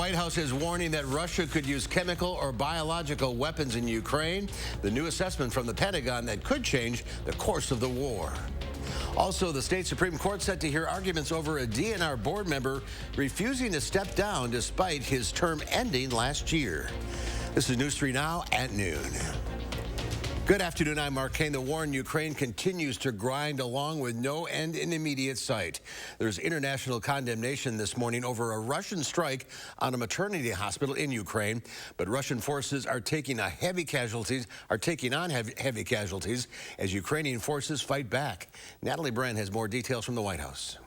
White House is warning that Russia could use chemical or biological weapons in Ukraine. The new assessment from the Pentagon that could change the course of the war. Also, the state Supreme Court set to hear arguments over a DNR board member refusing to step down despite his term ending last year. This is News 3 Now at noon. Good afternoon, I'm Mark Kane. The war in Ukraine continues to grind along with no end in immediate sight. There's international condemnation this morning over a Russian strike on a maternity hospital in Ukraine, but Russian forces are taking on heavy casualties as Ukrainian forces fight back. Natalie Blain has more details from the White House.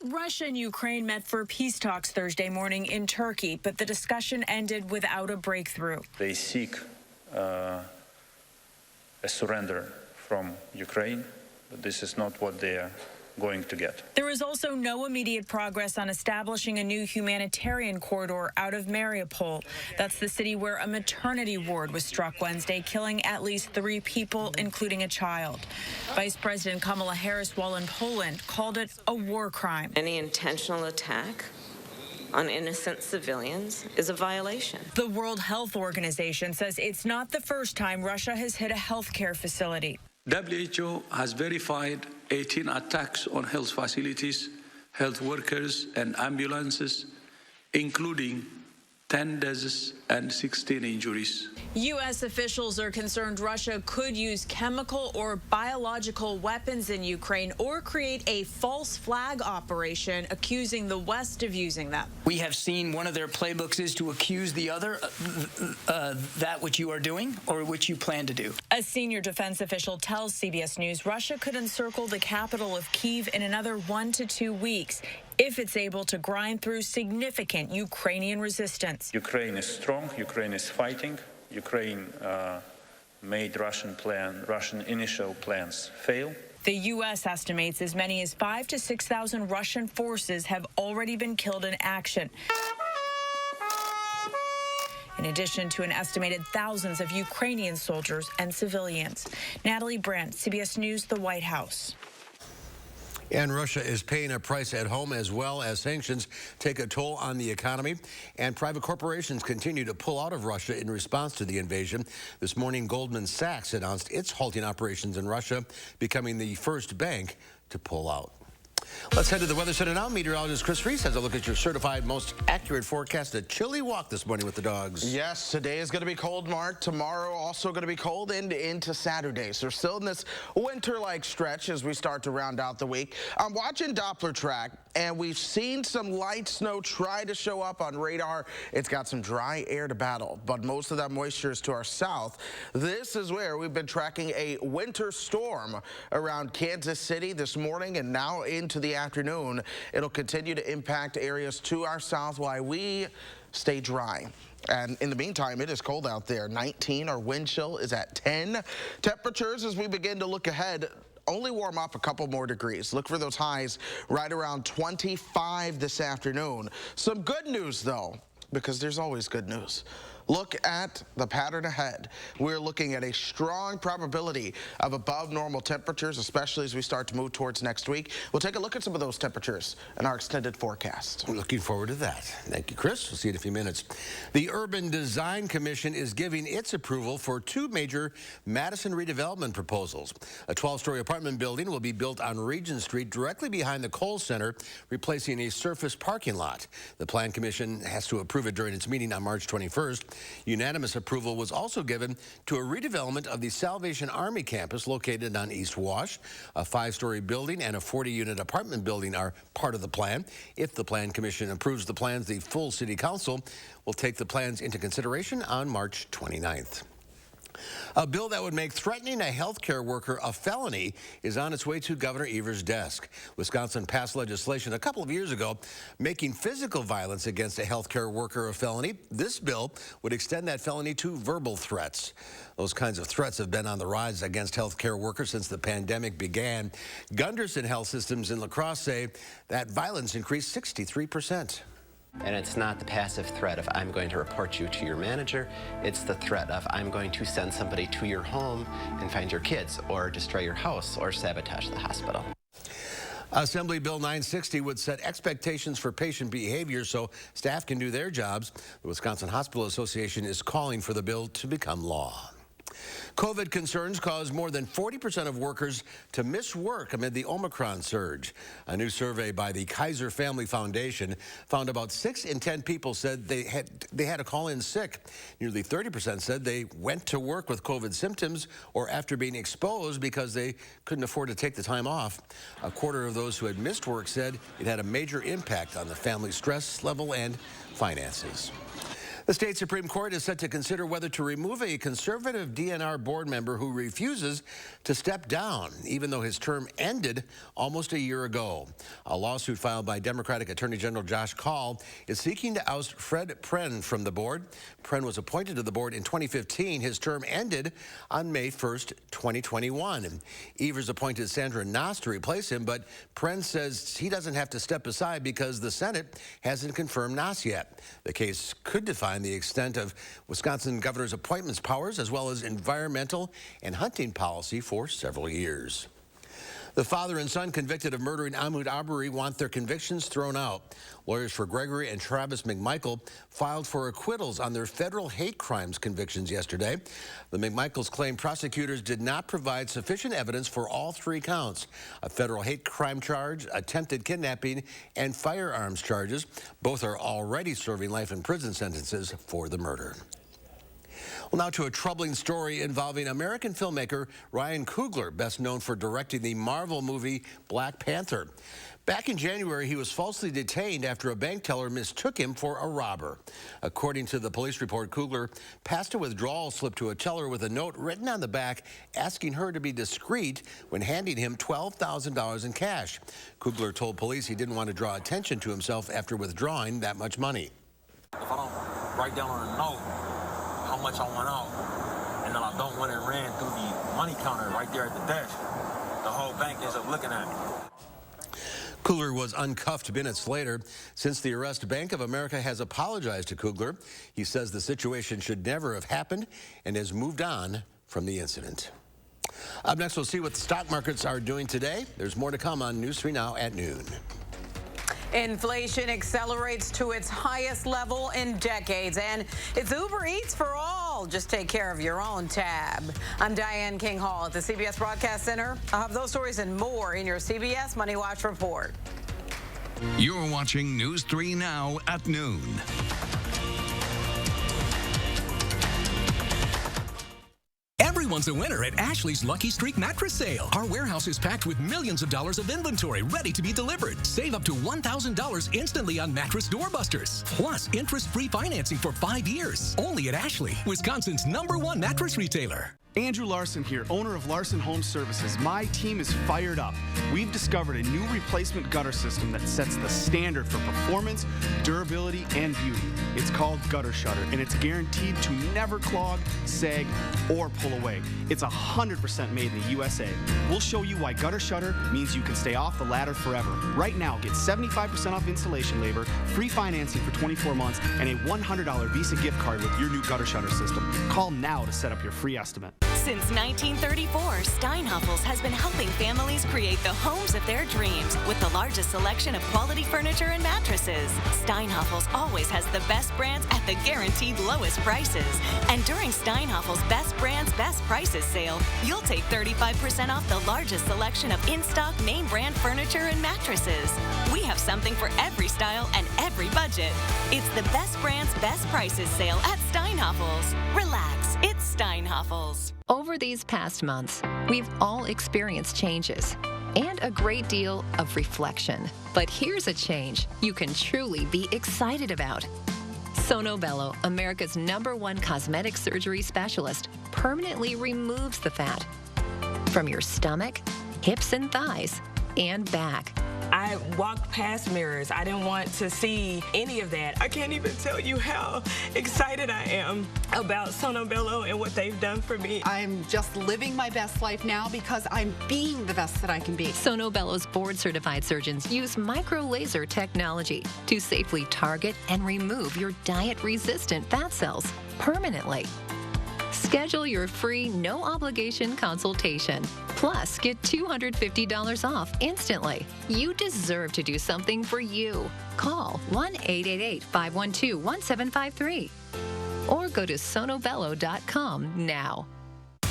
Russia and Ukraine met for peace talks Thursday morning in Turkey, but the discussion ended without a breakthrough. They seek a surrender from Ukraine, but this is not what they are going to get. There is also no immediate progress on establishing a new humanitarian corridor out of Mariupol. That's the city where a maternity ward was struck Wednesday, killing at least 3 people, including a child. Vice President Kamala Harris, while in Poland, called it a war crime. Any intentional attack on innocent civilians is a violation. The World Health Organization says it's not the first time Russia has hit a healthcare facility. WHO has verified 18 attacks on health facilities, health workers, and ambulances, including 10 deaths and 16 injuries. U.S. officials are concerned Russia could use chemical or biological weapons in Ukraine or create a false flag operation accusing the West of using them. We have seen one of their playbooks is to accuse the other that which you are doing or which you plan to do. A senior defense official tells CBS News Russia could encircle the capital of Kyiv in another 1 to 2 weeks if it's able to grind through significant Ukrainian resistance. Ukraine is strong. Ukraine is fighting. Ukraine made Russian initial plans fail. The U.S. estimates as many as 5,000 to 6,000 Russian forces have already been killed in action, in addition to an estimated thousands of Ukrainian soldiers and civilians. Natalie Brandt, CBS News, the White House. And Russia is paying a price at home as well as sanctions take a toll on the economy. And private corporations continue to pull out of Russia in response to the invasion. This morning, Goldman Sachs announced it's halting operations in Russia, becoming the first bank to pull out. Let's head to the Weather Center now. Meteorologist Chris Reese has a look at your certified most accurate forecast. A chilly walk this morning with the dogs. Yes, today is going to be cold, Mark. Tomorrow also going to be cold and into Saturday. So we're still in this winter-like stretch as we start to round out the week. I'm watching Doppler track, and we've seen some light snow try to show up on radar. It's got some dry air to battle, but most of that moisture is to our south. This is where we've been tracking a winter storm around Kansas City this morning and now into the afternoon. It'll continue to impact areas to our south while we stay dry. And in the meantime, it is cold out there. 19, our wind chill is at 10. Temperatures as we begin to look ahead only warm up a couple more degrees. Look for those highs right around 25 this afternoon. Some good news though, because there's always good news. Look at the pattern ahead. We're looking at a strong probability of above normal temperatures, especially as we start to move towards next week. We'll take a look at some of those temperatures in our extended forecast. We're looking forward to that. Thank you, Chris. We'll see you in a few minutes. The Urban Design Commission is giving its approval for 2 major Madison redevelopment proposals. A 12-story apartment building will be built on Regent Street directly behind the Kohl Center, replacing a surface parking lot. The Plan Commission has to approve it during its meeting on March 21st. Unanimous approval was also given to a redevelopment of the Salvation Army campus located on East Wash. A 5-story building and a 40-unit apartment building are part of the plan. If the Plan Commission approves the plans, the full City Council will take the plans into consideration on March 29th. A bill that would make threatening a healthcare worker a felony is on its way to Governor Evers' desk. Wisconsin passed legislation a couple of years ago making physical violence against a healthcare worker a felony. This bill would extend that felony to verbal threats. Those kinds of threats have been on the rise against healthcare workers since the pandemic began. Gunderson Health Systems in La Crosse say that violence increased 63%. And it's not the passive threat of I'm going to report you to your manager. It's the threat of I'm going to send somebody to your home and find your kids or destroy your house or sabotage the hospital. Assembly Bill 960 would set expectations for patient behavior so staff can do their jobs. The Wisconsin Hospital Association is calling for the bill to become law. COVID concerns caused more than 40% of workers to miss work amid the Omicron surge. A new survey by the Kaiser Family Foundation found about 6 in 10 people said they had to call in sick. Nearly 30% said they went to work with COVID symptoms or after being exposed because they couldn't afford to take the time off. A quarter of those who had missed work said it had a major impact on the family's stress level and finances. The state Supreme Court is set to consider whether to remove a conservative DNR board member who refuses to step down, even though his term ended almost a year ago. A lawsuit filed by Democratic Attorney General Josh Kaul is seeking to oust Fred Pren from the board. Pren was appointed to the board in 2015. His term ended on May 1st, 2021. Evers appointed Sandra Noss to replace him, but Pren says he doesn't have to step aside because the Senate hasn't confirmed Noss yet. The case could define the extent of Wisconsin governor's appointments powers as well as environmental and hunting policy for several years. The father and son convicted of murdering Ahmaud Arbery want their convictions thrown out. Lawyers for Gregory and Travis McMichael filed for acquittals on their federal hate crimes convictions yesterday. The McMichaels claim prosecutors did not provide sufficient evidence for all 3 counts: a federal hate crime charge, attempted kidnapping, and firearms charges. Both are already serving life in prison sentences for the murder. Well, now to a troubling story involving American filmmaker Ryan Coogler, best known for directing the Marvel movie Black Panther. Back in January, he was falsely detained after a bank teller mistook him for a robber. According to the police report, Coogler passed a withdrawal slip to a teller with a note written on the back asking her to be discreet when handing him $12,000 in cash. Coogler told police he didn't want to draw attention to himself after withdrawing that much money. If I don't write down on a note how much I want out, and then I don't want it ran through the money counter right there at the desk, the whole bank ends up looking at me. Coogler was uncuffed minutes later. Since the arrest, Bank of America has apologized to Coogler. He says the situation should never have happened and has moved on from the incident. Up next, we'll see what the stock markets are doing today. There's more to come on News 3 Now at noon. Inflation accelerates to its highest level in decades, and it's Uber Eats for all. Just take care of your own tab. I'm Diane King Hall at the CBS Broadcast Center. I'll have those stories and more in your CBS Money Watch report. You're watching News 3 Now at noon. Everyone's a winner at Ashley's Lucky Streak Mattress Sale. Our warehouse is packed with millions of dollars of inventory ready to be delivered. Save up to $1,000 instantly on mattress doorbusters. Plus, interest-free financing for 5 years. Only at Ashley, Wisconsin's #1 mattress retailer. Andrew Larson here, owner of Larson Home Services. My team is fired up. We've discovered a new replacement gutter system that sets the standard for performance, durability, and beauty. It's called Gutter Shutter, and it's guaranteed to never clog, sag, or pull away. It's 100% made in the USA. We'll show you why Gutter Shutter means you can stay off the ladder forever. Right now, get 75% off installation labor, free financing for 24 months, and a $100 Visa gift card with your new Gutter Shutter system. Call now to set up your free estimate. Since 1934, Steinhoffels has been helping families create the homes of their dreams with the largest selection of quality furniture and mattresses. Steinhoffels always has the best brands at the guaranteed lowest prices. And during Steinhoffels' Best Brands, Best Prices sale, you'll take 35% off the largest selection of in-stock name brand furniture and mattresses. We have something for every style and every budget. It's the Best Brands, Best Prices sale at Steinhoffels. Relax, it's Steinhoffels. Over these past months, we've all experienced changes and a great deal of reflection. But here's a change you can truly be excited about. Sono Bello, America's #1 cosmetic surgery specialist, permanently removes the fat from your stomach, hips and thighs, and back. I walked past mirrors. I didn't want to see any of that. I can't even tell you how excited I am about Sono Bello and what they've done for me. I'm just living my best life now because I'm being the best that I can be. Sono Bello's board-certified surgeons use micro-laser technology to safely target and remove your diet-resistant fat cells permanently. Schedule your free, no-obligation consultation. Plus, get $250 off instantly. You deserve to do something for you. Call 1-888-512-1753 or go to sonobello.com now.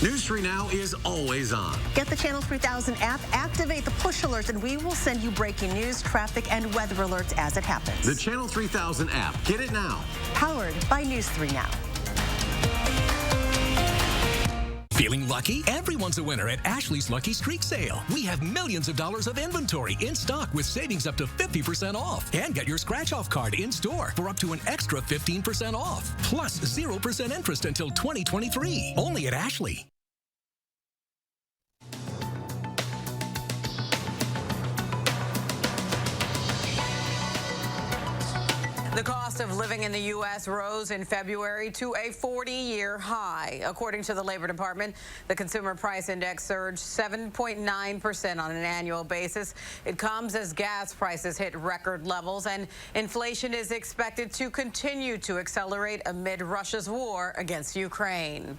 News 3 Now is always on. Get the Channel 3000 app, activate the push alerts, and we will send you breaking news, traffic, and weather alerts as it happens. The Channel 3000 app. Get it now. Powered by News 3 Now. Feeling lucky? Everyone's a winner at Ashley's Lucky Streak Sale. We have millions of dollars of inventory in stock with savings up to 50% off. And get your scratch-off card in store for up to an extra 15% off. Plus 0% interest until 2023. Only at Ashley. The cost of living in the U.S. rose in February to a 40-year high. According to the Labor Department, the Consumer Price Index surged 7.9% on an annual basis. It comes as gas prices hit record levels, and inflation is expected to continue to accelerate amid Russia's war against Ukraine.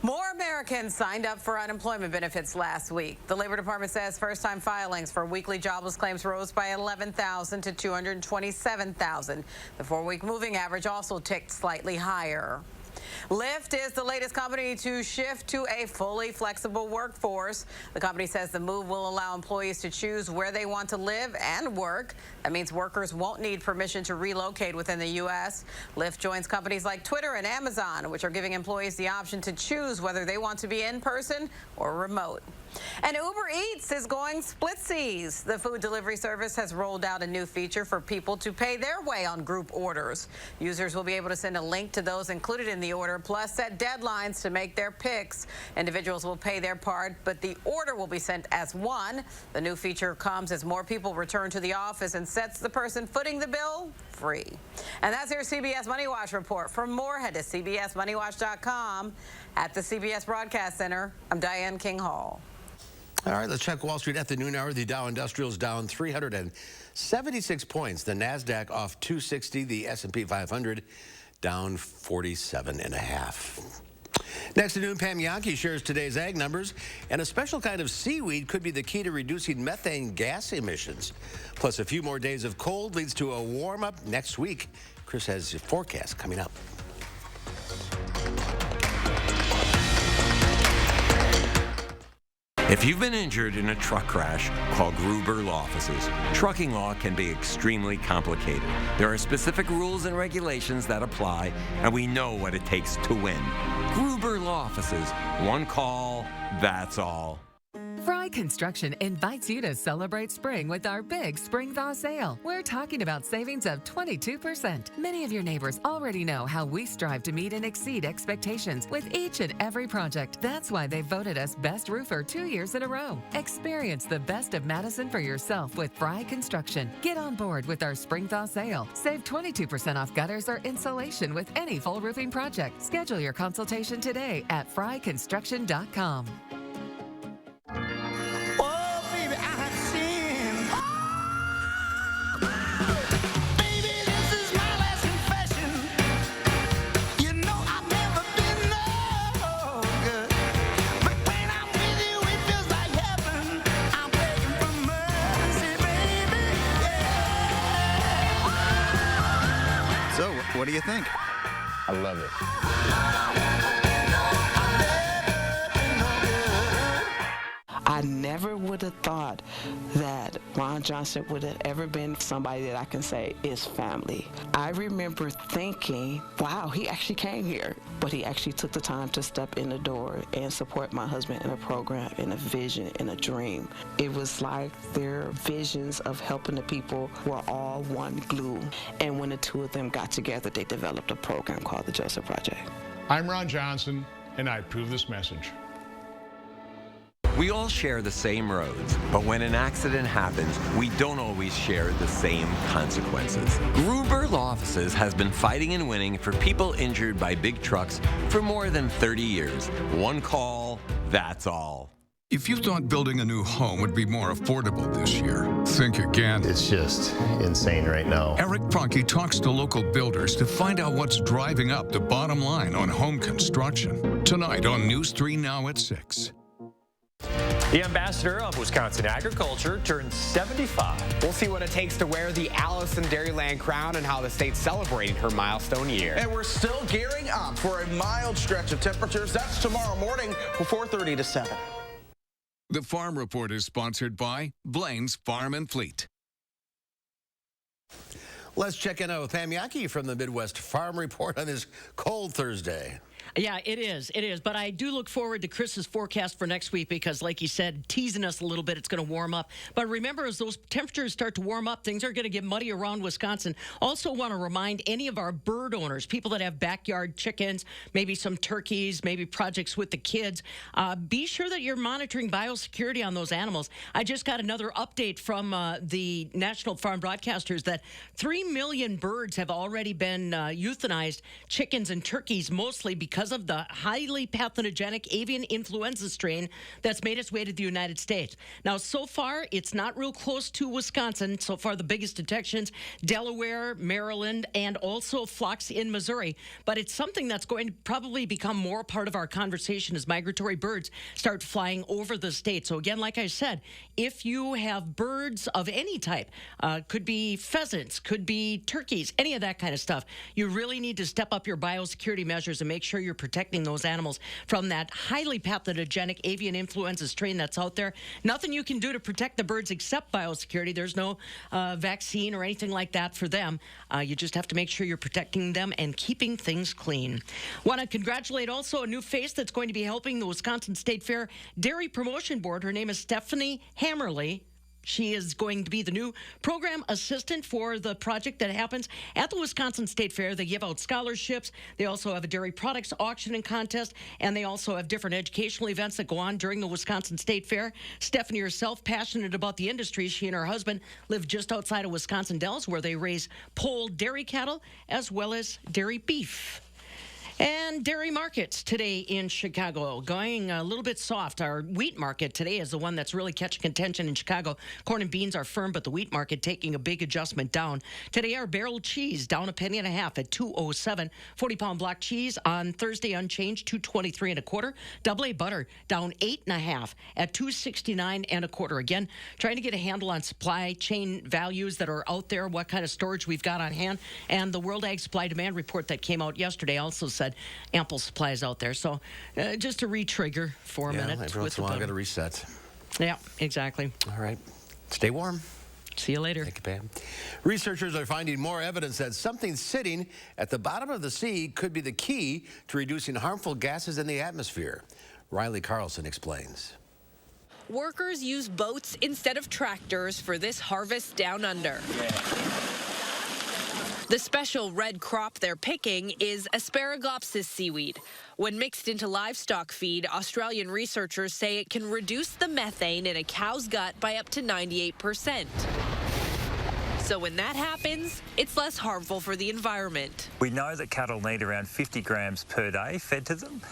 More Americans signed up for unemployment benefits last week. The Labor Department says first-time filings for weekly jobless claims rose by 11,000 to 227,000. The 4-week moving average also ticked slightly higher. Lyft is the latest company to shift to a fully flexible workforce. The company says the move will allow employees to choose where they want to live and work. That means workers won't need permission to relocate within the U.S. Lyft joins companies like Twitter and Amazon, which are giving employees the option to choose whether they want to be in person or remote. And Uber Eats is going splitsies. The food delivery service has rolled out a new feature for people to pay their way on group orders. Users will be able to send a link to those included in the order, plus set deadlines to make their picks. Individuals will pay their part, but the order will be sent as one. The new feature comes as more people return to the office and sets the person footing the bill free. And that's your CBS Money Watch report. For more, head to cbsmoneywatch.com. At the CBS Broadcast Center, I'm Diane King Hall. All right, let's check Wall Street at the noon hour. The Dow Industrial's down 376 points. The NASDAQ off 260. The S&P 500 down 47.5. Next at noon, Pam Yankee shares today's ag numbers, and a special kind of seaweed could be the key to reducing methane gas emissions. Plus, a few more days of cold leads to a warm-up next week. Chris has a forecast coming up. If you've been injured in a truck crash, call Gruber Law Offices. Trucking law can be extremely complicated. There are specific rules and regulations that apply, and we know what it takes to win. Gruber Law Offices. One call, that's all. Fry Construction invites you to celebrate spring with our big Spring Thaw sale. We're talking about savings of 22%. Many of your neighbors already know how we strive to meet and exceed expectations with each and every project. That's why they voted us Best Roofer 2 years in a row. Experience the best of Madison for yourself with Fry Construction. Get on board with our Spring Thaw sale. Save 22% off gutters or insulation with any full roofing project. Schedule your consultation today at fryconstruction.com. So, what do you think? I love it. I never would have thought that Ron Johnson would have ever been somebody that I can say is family. I remember thinking, wow, he actually came here, but he actually took the time to step in the door and support my husband in a program, in a vision, in a dream. It was like their visions of helping the people were all one glue. And when the two of them got together, they developed a program called the Joseph Project. I'm Ron Johnson, and I approve this message. We all share the same roads, but when an accident happens, we don't always share the same consequences. Gruber Law Offices has been fighting and winning for people injured by big trucks for more than 30 years. One call, that's all. If you thought building a new home would be more affordable this year, think again. It's just insane right now. Eric Pronkey talks to local builders to find out what's driving up the bottom line on home construction. Tonight on News 3 Now at 6. The ambassador of Wisconsin agriculture turned 75. We'll see what it takes to wear the Allison Dairyland crown and how the state's celebrating her milestone year. And we're still gearing up for a mild stretch of temperatures. That's tomorrow morning from 4:30 to 7. The Farm Report is sponsored by Blain's Farm and Fleet. Let's check in with Pam Yankee from the Midwest Farm Report on this cold Thursday. Yeah, it is. It is. But I do look forward to Chris's forecast for next week because, like he said, teasing us a little bit, it's going to warm up. But remember, as those temperatures start to warm up, things are going to get muddy around Wisconsin. Also want to remind any of our bird owners, people that have backyard chickens, maybe some turkeys, maybe projects with the kids, be sure that you're monitoring biosecurity on those animals. I just got another update from the National Farm Broadcasters that 3 million birds have already been euthanized, chickens and turkeys mostly because of the highly pathogenic avian influenza strain that's made its way to the United States. Now, so far, it's not real close to Wisconsin. So far, the biggest detections, Delaware, Maryland, and also flocks in Missouri. But it's something that's going to probably become more part of our conversation as migratory birds start flying over the state. So again, like I said, if you have birds of any type, could be pheasants, could be turkeys, any of that kind of stuff, you really need to step up your biosecurity measures and make sure you're protecting those animals from that highly pathogenic avian influenza strain that's out there. Nothing you can do to protect the birds except biosecurity. There's no vaccine or anything like that for them. You just have to make sure you're protecting them and keeping things clean. Want to congratulate also a new face that's going to be helping the Wisconsin State Fair Dairy Promotion Board. Her name is Stephanie Hammerly. She is going to be the new program assistant for the project that happens at the Wisconsin State Fair. They give out scholarships. They also have a dairy products auction and contest, and they also have different educational events that go on during the Wisconsin State Fair. Stephanie herself, passionate about the industry. She and her husband live just outside of Wisconsin Dells, where they raise polled dairy cattle as well as dairy beef. And dairy markets today in Chicago going a little bit soft. Our wheat market today is the one that's really catching attention in Chicago. Corn and beans are firm, but the wheat market taking a big adjustment down. Today, our barrel cheese down 1.5 pennies at $2.07. 40-pound block cheese on Thursday unchanged, $2.23 1/4. Double A butter down 8.5 at $2.69 1/4. Again, trying to get a handle on supply chain values that are out there, what kind of storage we've got on hand. And the World Ag Supply Demand Report that came out yesterday also said ample supplies out there. So just to re-trigger for a minute. Every once in a while, I got to reset. Yeah, exactly. All right. Stay warm. See you later. Thank you, Pam. Researchers are finding more evidence that something sitting at the bottom of the sea could be the key to reducing harmful gases in the atmosphere. Riley Carlson explains. Workers use boats instead of tractors for this harvest down under. The special red crop they're picking is Asparagopsis seaweed. When mixed into livestock feed, Australian researchers say it can reduce the methane in a cow's gut by up to 98%. So when that happens, it's less harmful for the environment. We know that cattle need around 50 grams per day fed to them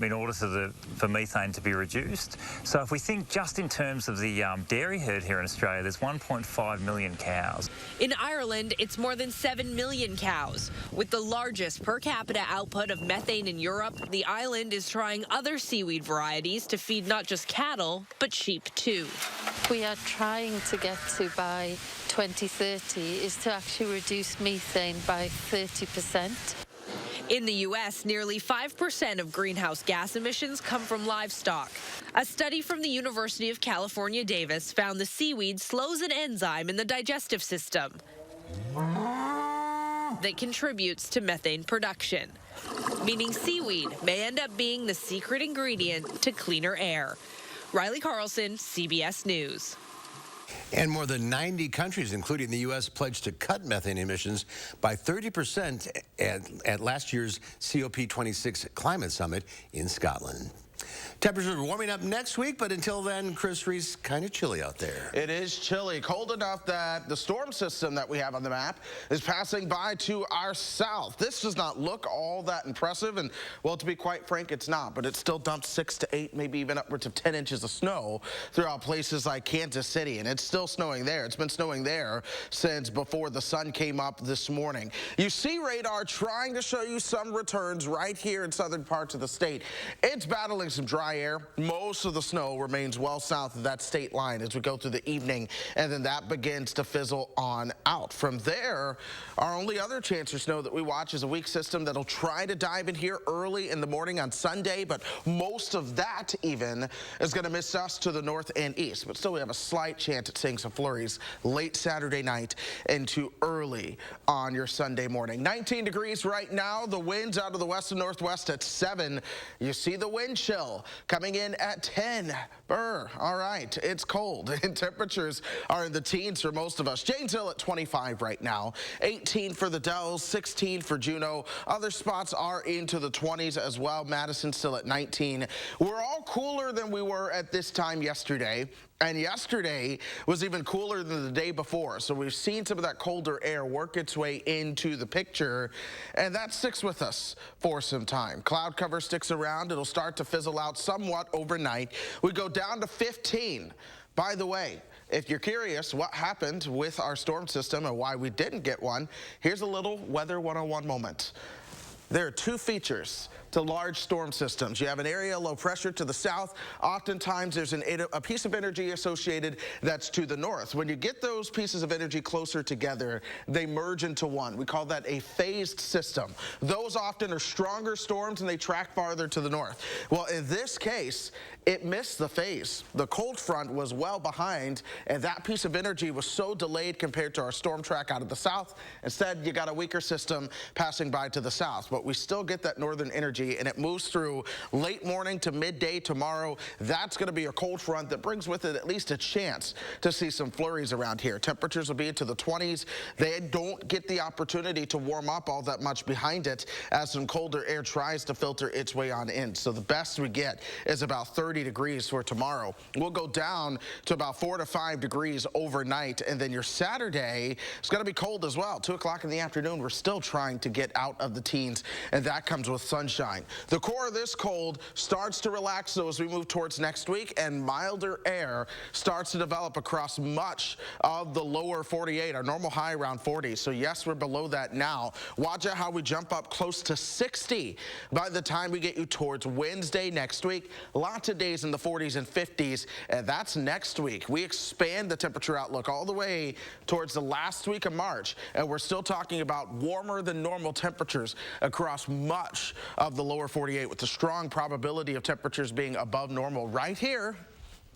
in order for methane to be reduced. So if we think just in terms of the dairy herd here in Australia, there's 1.5 million cows. In Ireland, it's more than 7 million cows. With the largest per capita output of methane in Europe, the island is trying other seaweed varieties to feed not just cattle, but sheep too. We are trying to get to by 2030 is to actually reduce methane by 30%. In the U.S., nearly 5% of greenhouse gas emissions come from livestock. A study from the University of California, Davis found the seaweed slows an enzyme in the digestive system that contributes to methane production, meaning seaweed may end up being the secret ingredient to cleaner air. Riley Carlson, CBS News. And more than 90 countries, including the U.S., pledged to cut methane emissions by 30% at last year's COP26 climate summit in Scotland. Temperatures are warming up next week, but until then, Chris Reese, kind of chilly out there. It is chilly, cold enough that the storm system that we have on the map is passing by to our south. This does not look all that impressive, and well, to be quite frank, it's not, but it still dumped 6 to 8, maybe even upwards of 10 inches of snow throughout places like Kansas City, and it's still snowing there. It's been snowing there since before the sun came up this morning. You see radar trying to show you some returns right here in southern parts of the state. It's battling some dry air. Most of the snow remains well south of that state line as we go through the evening, and then that begins to fizzle on out. From there, our only other chance for snow that we watch is a weak system that'll try to dive in here early in the morning on Sunday, but most of that even is going to miss us to the north and east. But still, we have a slight chance at seeing some flurries late Saturday night into early on your Sunday morning. 19 degrees right now. The winds out of the west and northwest at 7. You see the wind chill coming in at 10. All right, it's cold, and temperatures are in the teens for most of us. Janesville at 25 right now, 18 for the Dells, 16 for Juneau. Other spots are into the 20s as well. Madison still at 19. We're all cooler than we were at this time yesterday. And yesterday was even cooler than the day before. So we've seen some of that colder air work its way into the picture, and that sticks with us for some time. Cloud cover sticks around. It'll start to fizzle out somewhat overnight. We go down to 15. By the way, if you're curious what happened with our storm system and why we didn't get one, here's a little Weather 101 moment. There are 2 features to large storm systems. You have an area low pressure to the south. Oftentimes there's a piece of energy associated that's to the north. When you get those pieces of energy closer together, they merge into one. We call that a phased system. Those often are stronger storms and they track farther to the north. Well, in this case, it missed the phase. The cold front was well behind, and that piece of energy was so delayed compared to our storm track out of the south. Instead, you got a weaker system passing by to the south, but we still get that northern energy, and it moves through late morning to midday tomorrow. That's going to be a cold front that brings with it at least a chance to see some flurries around here. Temperatures will be into the 20s. They don't get the opportunity to warm up all that much behind it as some colder air tries to filter its way on in. So the best we get is about 30 degrees for tomorrow. We'll go down to about 4 to 5 degrees overnight, and then your Saturday is going to be cold as well. 2 o'clock in the afternoon, we're still trying to get out of the teens, and that comes with sunshine. The core of this cold starts to relax, though, as we move towards next week, and milder air starts to develop across much of the lower 48, our normal high around 40. So yes, we're below that now. Watch out how we jump up close to 60 by the time we get you towards Wednesday next week. Lots of days in the 40s and 50s, and that's next week. We expand the temperature outlook all the way towards the last week of March, and we're still talking about warmer than normal temperatures across much of the lower 48, with a strong probability of temperatures being above normal right here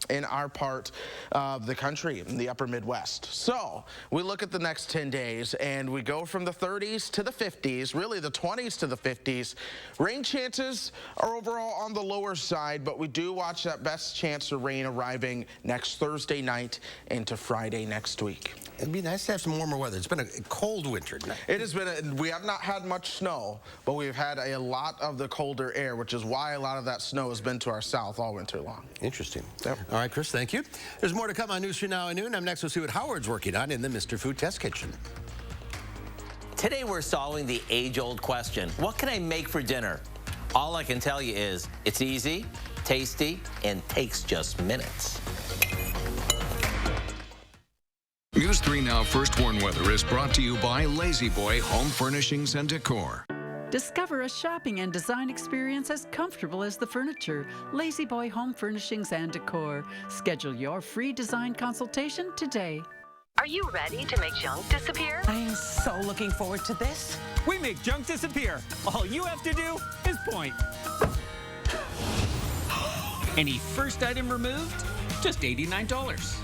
in our part of the country, in the upper Midwest. So we look at the next 10 days and we go from the 30s to the 50s, really the 20s to the 50s. Rain chances are overall on the lower side, but we do watch that best chance for rain arriving next Thursday night into Friday next week. It'd be nice to have some warmer weather. It's been a cold winter. It has been, we have not had much snow, but we've had a lot of the colder air, which is why a lot of that snow has been to our south all winter long. Interesting. Yep. All right, Chris, thank you. There's more to come on News 3 Now at noon. I'm next. We'll see what Howard's working on in the Mr. Food Test Kitchen. Today we're solving the age-old question, what can I make for dinner? All I can tell you is it's easy, tasty, and takes just minutes. News 3 Now First Warn Weather is brought to you by Lazy Boy Home Furnishings and Decor. Discover a shopping and design experience as comfortable as the furniture. Lazy Boy Home Furnishings and Decor. Schedule your free design consultation today. Are you ready to make junk disappear? I am so looking forward to this. We make junk disappear. All you have to do is point. Any first item removed? Just $89.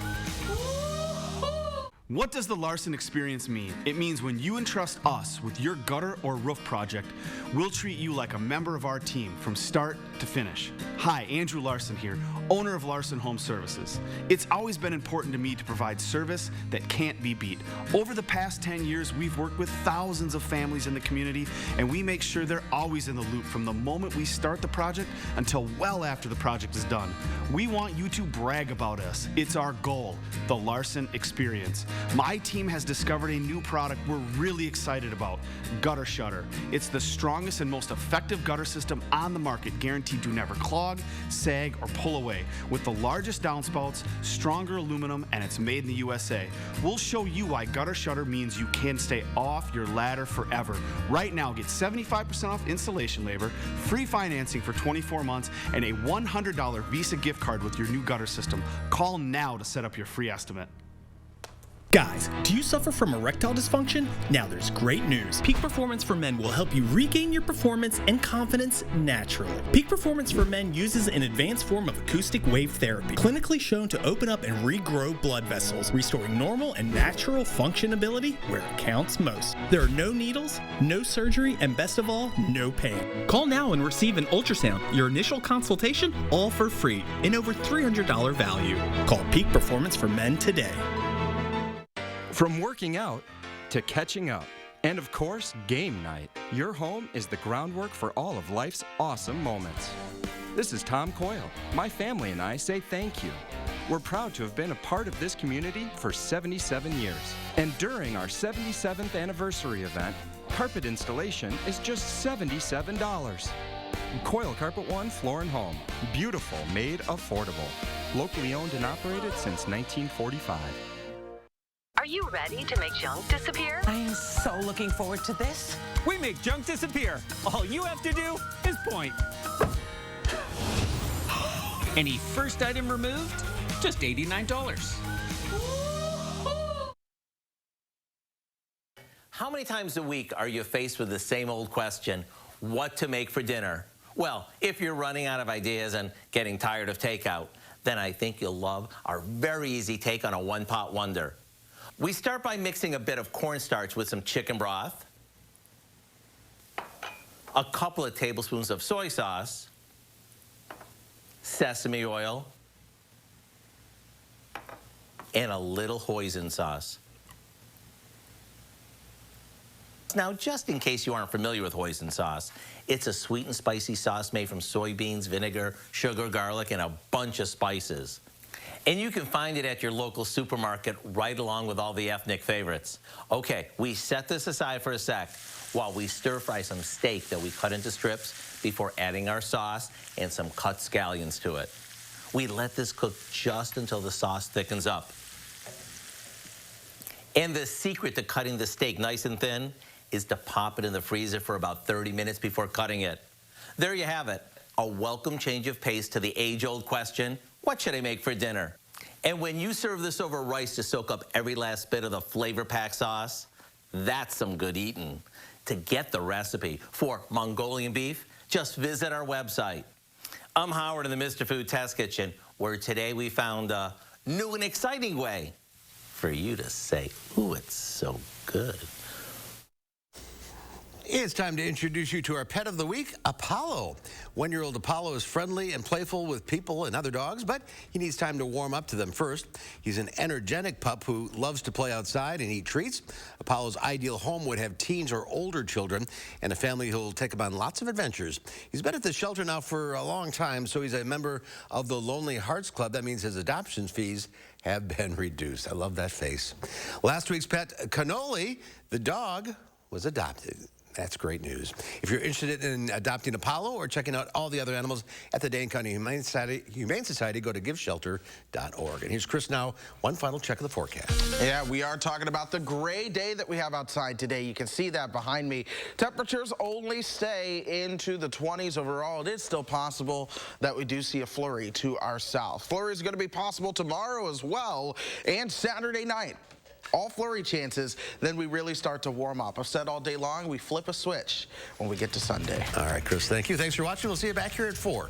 What does the Larson experience mean? It means when you entrust us with your gutter or roof project, we'll treat you like a member of our team from start to finish. Hi, Andrew Larson here, owner of Larson Home Services. It's always been important to me to provide service that can't be beat. Over the past 10 years, we've worked with thousands of families in the community, and we make sure they're always in the loop from the moment we start the project until well after the project is done. We want you to brag about us. It's our goal, the Larson experience. My team has discovered a new product we're really excited about, Gutter Shutter. It's the strongest and most effective gutter system on the market, guaranteed to never clog, sag, or pull away. With the largest downspouts, stronger aluminum, and it's made in the USA. We'll show you why Gutter Shutter means you can stay off your ladder forever. Right now, get 75% off installation labor, free financing for 24 months, and a $100 Visa gift card with your new gutter system. Call now to set up your free estimate. Guys, do you suffer from erectile dysfunction? Now there's great news. Peak Performance for Men will help you regain your performance and confidence naturally. Peak Performance for Men uses an advanced form of acoustic wave therapy, clinically shown to open up and regrow blood vessels, restoring normal and natural functionability where it counts most. There are no needles, no surgery, and best of all, no pain. Call now and receive an ultrasound, your initial consultation, all for free, and over $300 value. Call Peak Performance for Men today. From working out to catching up, and of course, game night, your home is the groundwork for all of life's awesome moments. This is Tom Coyle. My family and I say thank you. We're proud to have been a part of this community for 77 years. And during our 77th anniversary event, carpet installation is just $77. Coyle Carpet One Floor and Home. Beautiful, made affordable. Locally owned and operated since 1945. Are you ready to make junk disappear? I am so looking forward to this. We make junk disappear. All you have to do is point. Any first item removed? Just $89. How many times a week are you faced with the same old question, what to make for dinner? Well, if you're running out of ideas and getting tired of takeout, then I think you'll love our very easy take on a one-pot wonder. We start by mixing a bit of cornstarch with some chicken broth, a couple of tablespoons of soy sauce, sesame oil, and a little hoisin sauce. Now, just in case you aren't familiar with hoisin sauce, it's a sweet and spicy sauce made from soybeans, vinegar, sugar, garlic, and a bunch of spices. And you can find it at your local supermarket right along with all the ethnic favorites. Okay, we set this aside for a sec while we stir fry some steak that we cut into strips before adding our sauce and some cut scallions to it. We let this cook just until the sauce thickens up. And the secret to cutting the steak nice and thin is to pop it in the freezer for about 30 minutes before cutting it. There you have it, a welcome change of pace to the age-old question, what should I make for dinner? And when you serve this over rice to soak up every last bit of the flavor-packed sauce, that's some good eating. To get the recipe for Mongolian beef, just visit our website. I'm Howard in the Mr. Food Test Kitchen, where today we found a new and exciting way for you to say, ooh, it's so good. It's time to introduce you to our pet of the week, Apollo. One-year-old Apollo is friendly and playful with people and other dogs, but he needs time to warm up to them first. He's an energetic pup who loves to play outside and eat treats. Apollo's ideal home would have teens or older children and a family who'll take him on lots of adventures. He's been at the shelter now for a long time, so he's a member of the Lonely Hearts Club. That means his adoption fees have been reduced. I love that face. Last week's pet, Cannoli, the dog, was adopted. That's great news. If you're interested in adopting Apollo or checking out all the other animals at the Dane County Humane Society, go to giveshelter.org. And here's Chris now, one final check of the forecast. Yeah, we are talking about the gray day that we have outside today. You can see that behind me. Temperatures only stay into the 20s overall. It is still possible that we do see a flurry to our south. Flurry is going to be possible tomorrow as well, and Saturday night. All flurry chances, then we really start to warm up. I've said all day long, we flip a switch when we get to Sunday. All right, Chris, thank you. Thanks for watching. We'll see you back here at 4.